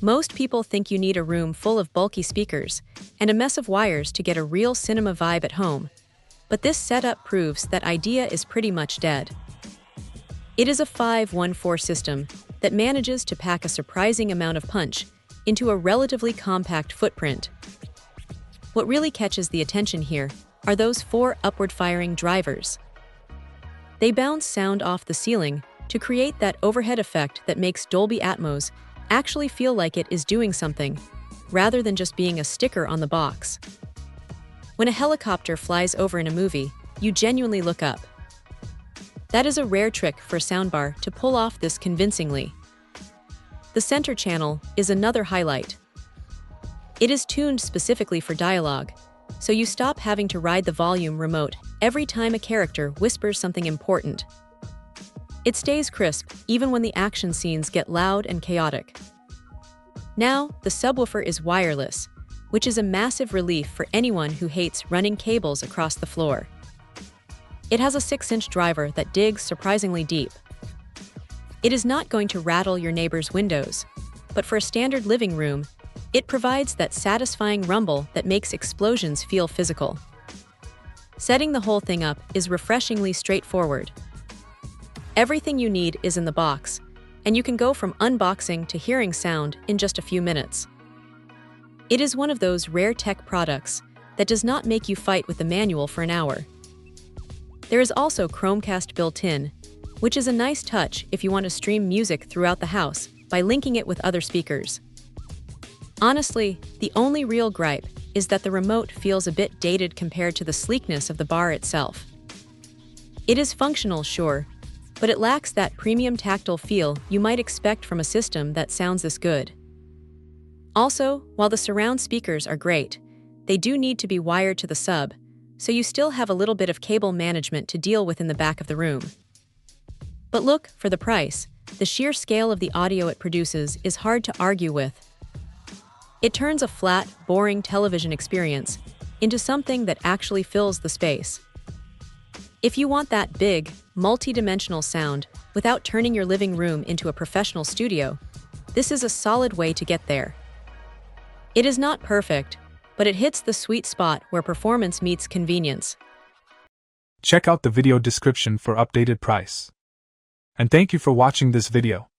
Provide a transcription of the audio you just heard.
Most people think you need a room full of bulky speakers and a mess of wires to get a real cinema vibe at home, but this setup proves that idea is pretty much dead. It is a 514 system that manages to pack a surprising amount of punch into a relatively compact footprint. What really catches the attention here are those 4 upward-firing drivers. They bounce sound off the ceiling to create that overhead effect that makes Dolby Atmos actually feel like it is doing something, rather than just being a sticker on the box. When a helicopter flies over in a movie, you genuinely look up. That is a rare trick for a soundbar to pull off this convincingly. The center channel is another highlight. It is tuned specifically for dialogue, so you stop having to ride the volume remote every time a character whispers something important. It stays crisp even when the action scenes get loud and chaotic. Now, the subwoofer is wireless, which is a massive relief for anyone who hates running cables across the floor. It has a 6-inch driver that digs surprisingly deep. It is not going to rattle your neighbor's windows, but for a standard living room, it provides that satisfying rumble that makes explosions feel physical. Setting the whole thing up is refreshingly straightforward. Everything you need is in the box, and you can go from unboxing to hearing sound in just a few minutes. It is one of those rare tech products that does not make you fight with the manual for an hour. There is also Chromecast built in, which is a nice touch if you want to stream music throughout the house by linking it with other speakers. Honestly, the only real gripe is that the remote feels a bit dated compared to the sleekness of the bar itself. It is functional, sure, but it lacks that premium tactile feel you might expect from a system that sounds this good. Also, while the surround speakers are great, they do need to be wired to the sub, so you still have a little bit of cable management to deal with in the back of the room. But look, for the price, the sheer scale of the audio it produces is hard to argue with. It turns a flat, boring television experience into something that actually fills the space. If you want that big, multi-dimensional sound without turning your living room into a professional studio, this is a solid way to get there. It is not perfect, but it hits the sweet spot where performance meets convenience. Check out the video description for updated price. And thank you for watching this video.